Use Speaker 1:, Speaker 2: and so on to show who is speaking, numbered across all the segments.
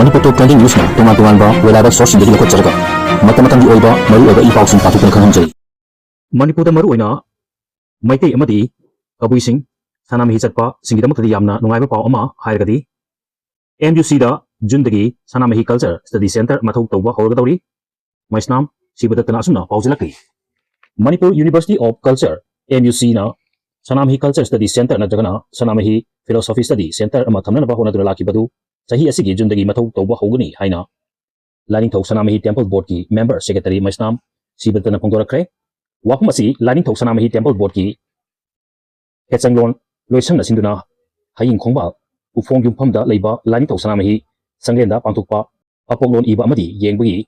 Speaker 1: Manipur Top 20 News na tungan-tungan ba wala source hindi ko charga mata-matang di oiba maru oiba ipaw sing patukan khangjai Manipur da maru oina maitei amadi kabuising sanami hichatpa singidamukadi yamna nungaiba paw ama hairgadi MUC da Jundagi Sanamahi Culture Study Center mathau tawba hawrgadawri maisnam sibadatana asuna pawjilakri Manipur University of Culture MUC na Sanamahi Culture Study Center na jagana Sanamahi Philosophy Study Center ama thamna ba hona dula lakibadu sahi asigi Jundagi mathau tawba hawgani haina Lining Thau Sanamahi Temple Board ki member secretary maisnam sibadatana pongdorakre wakum asi Lining Thau Sanamahi Temple Board ki Hetsanglon loisangna sinduna haying khongba ufong yumphamda leiba Lining Thau Sanamahi sanglenda pangtukpa apoglon iba amadi yengbagi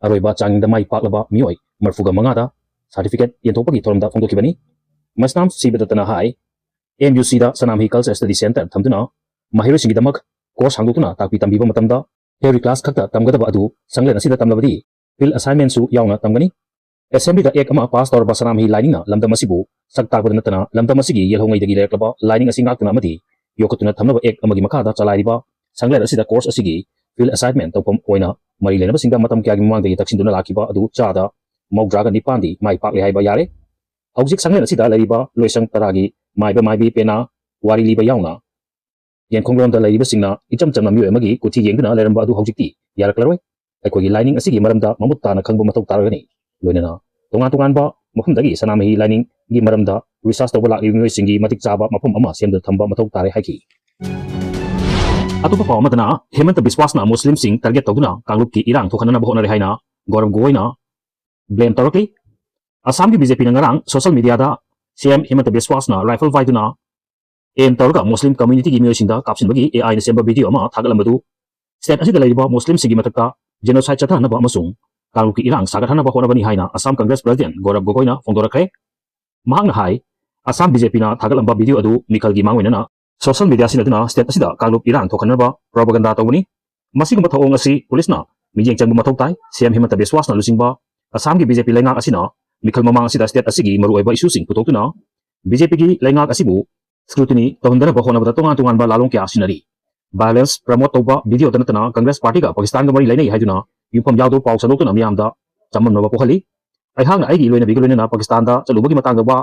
Speaker 1: aroiba changda mai paklaba mioi marfuga mangada certificate yentopagi thoromda phongdokibani masnam sibadatana hai MUC da Sanamahi Culture Study Center thamduna mahiro singidamak course hangdokuna takpi tambiba matamda theory class khakta tamgadaba adu sanglena sida tamlabadi field assignment su yauna tamgani assembly da ek ama pass torba Sanamahi lining na lamda masibu saktakbada natana lamda masigi yelhongai dagi leklaba lining asi ngakna amadi yokatuna thamnaba ek amagi makada chalairiba sanglena asida course asigi field assignment topam oina mari lenaba singa matam kya gi mangdagi taksinduna lakiba adu chada maudraga nipandi mai pakle haiba yare hawjik sanglena asida lariba loisang taragi maiba maibi pena wari liba yauna yenkhonglon da lariba singna icham chamna mioi amagi kuthi yengduna leramba adu hawjikti yaraklaroi aikogi lining asigi maramda mamutta na khangba mathau taragani loinana tongan ba mafumdagi Sanamahi lining gi maramda research tawba lakli mioi singi matik chaba mafum ama semda thamba mathau tare haiki atupa paw amadana Hemanta Biswasna Muslim sing target tawduna kanglup ki irang thokhanana bahona re haina Gaurav Goina blame tarakli Assam ki BJP na ngarang social media da CM Hemanta Biswasna rifle vaiduna em tawga Muslim community gi mioi singda kapsin bagi AI na semba video ama thagalamadu state asida leiba Muslim sigi matakta genocide chathana ba amasung kanglup ki irang sagathana ba hona bani haina Assam Congress President Gaurav Goina phongdorakre mahangna hai Assam BJP na thagalamba video adu mikal gi mangwena social media sinaduna state asida kanglup irang thokhanaba propaganda tawani masigumba thawong asi police na mijeng changbu mathau tai CM Hemanta Biswasna lusingba Assam gi BJP laingak asina mikal mamang asida state asigi maru oiba issue sing putokuna BJP gi laingak asibu scrutiny tawndana ba hona bada tongan ba lalong kya sinari violence promote tawba video tanatana Congress party ga Pakistan ga mari lainai haiduna yumpham yawdo paw sadokuna miyamda chamamna ba pohali aihang aigi loina bigo loina Pakistan da chalubagi matang ba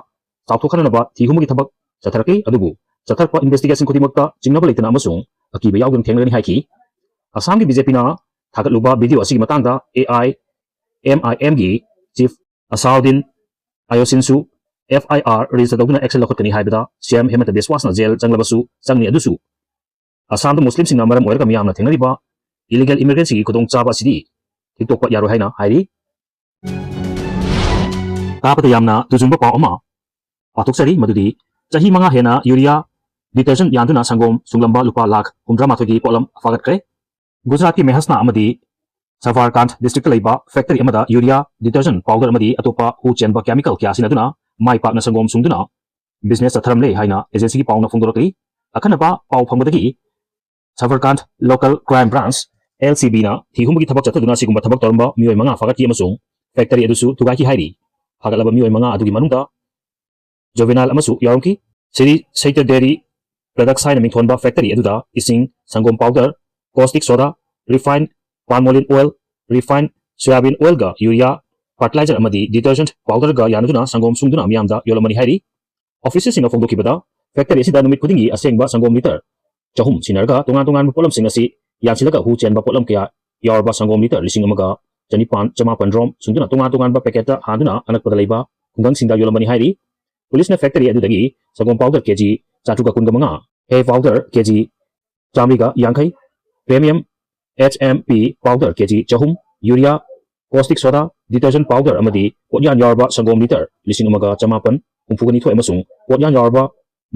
Speaker 1: chawthokhanana ba thihumagi thabak chatharaki adubu chatharpa investigation khodimakta jingnaba leitana amasung akiba yawdun thenglani haiki Assam gi BJP na thagatluba video asigi matangda AI MIM gi chief Asauddin Ayosinsu FIR register doguna action lokhotani haibada CM Hemanta Biswasna jail changlabasu changni adusu Assam da Muslim singa maram oirga miyamna thengnariba illegal immigrants gi khudong chaba sidi tiktok yaro haina hairi tapata yamna tujumba paw ama patoksari madudi chahi manga hena urea detergent yanduna sangom sunglamba lupa lakh 130 gi polam fagatkre Gujarat ki Mehasna amadi Savarkand district laiba factory amada urea detergent powder amadi atopa hu chenba chemical kya sinaduna mai pakna sangom sungduna business atharamle haina agency ki pawna phongdorakri akhanaba paw phangmadagi Savarkand local crime branch LCB na thihumgi thabak chataduna sigumba thabak toramba mioi manga fagati amasung factory adusu thugaki hairi fagalaba mioi manga adugi manungta Jovenal amasu yaronki Siri Saiter Dairy Product Sign Mingthonba Factory aduda ising sangom powder caustic soda refined palm oil refined soybean oil ga urea fertilizer amadi detergent powder ga yanaduna sangom sungduna miyamda yolamani hairi offices singa phongdokibada factory asida numit khudingi asengba sangom liter chahum sinarga tongan polam singa si yansilaga hu chenba polam kya yarba sangom liter lising amaga janipan chamapan rom sungduna tongan ba packet da handuna anakpada leiba kunggang sinda yolamani hairi police na factory adudagi sangom powder kg chatuga kunga manga hay powder kg chamiga yankai premium HMP powder kg chahum urea caustic soda detergent powder amadi potyan yarba sangom liter lising amaga chamapan umfugani thoi amasung potyan yarba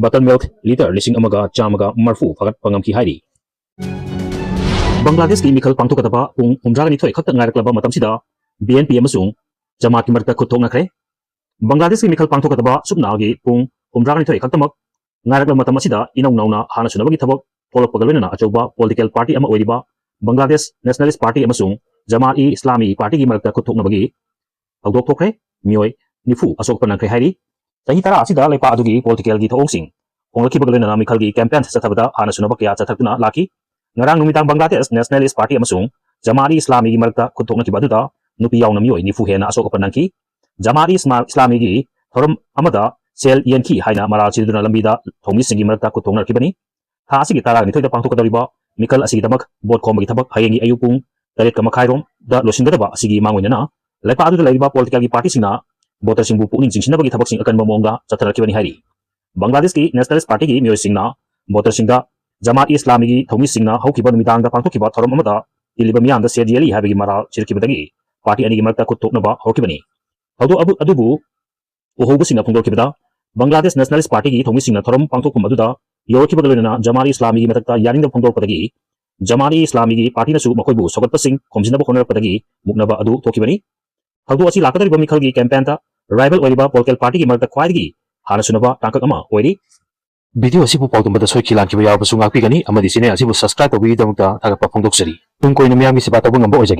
Speaker 1: buttermilk liter lising amaga chamaga marfu fagat pangamki hairi Bangladesh ki mikal pangthokataba pung humdragani thoi khakta ngaraklaba matamsida BNP amasung jamaat ki marta khuthongakre Bangladesh ki mikal pangthokataba subnagi pung humdragani thoi khaktamak ngaraklaba matamasida inaw nauna hana sunabagi thabak polokpagalwena achauba political party ama oiriba Bangladesh Nationalist Party amasung Jamaat-e-Islami Party gi marakta khuthoknabagi hawdok thokre mioi nifu asok panakre hairi tahi tara asida leipa adugi political gi thongsing honglaki bagalena mikal gi campaign chathabada hana sunaba kya chathaktuna laki ngarang numitang Bangladesh Nationalist Party amasung Jamaat Islami gi marakta khutthokna ki baduda nupi yauna mioi nifu hena asok panangki Jamaat Islami gi thoram amada sel yenki haina maral chiduna lambida thomi singi marakta khutthokna kibani tha asigi tara ni thoida pangthokadoriba mikal asigi damak bot khomagi thabak hayengi ayupung taret ka makhairom da losingadaba asigi mangoinana laipa adu laiba political gi party singna voter singbu puning jingsinabagi thabak sing akan mamonga chatharakibani hairi Bangladesh ki Nationalist Party gi mioi singna voter singda Jamaat Islami gi thomi singna haukiba numitang da pangthokiba thoram amada iliba miyam da sediali habigi maral chirkibadagi party ani gi marakta khutthoknaba hokibani haudo adubu uhobu singna phongdokibada Bangladesh Nationalist Party gi thomi singna thoram pangthokkum aduda yorkibadalena Jamaat Islami gi marakta yaring da phongdokpadagi Jamaat Islami gi party nasu makoibu sogatpasing khomjinaba khonarpadagi muknaba adu thokibani haudo asi lakadariba mikhal gi campaign ta rival oiriba political party gi marakta khwaidagi hana sunaba tangkak ama oiri video asibu pautumbada soiki lankiba yawbasu ngakpigani amadi channel asibu subscribe tawbigidamukta thagappa phongdoksari tung koina miyamgi siba tawba ngamba oijage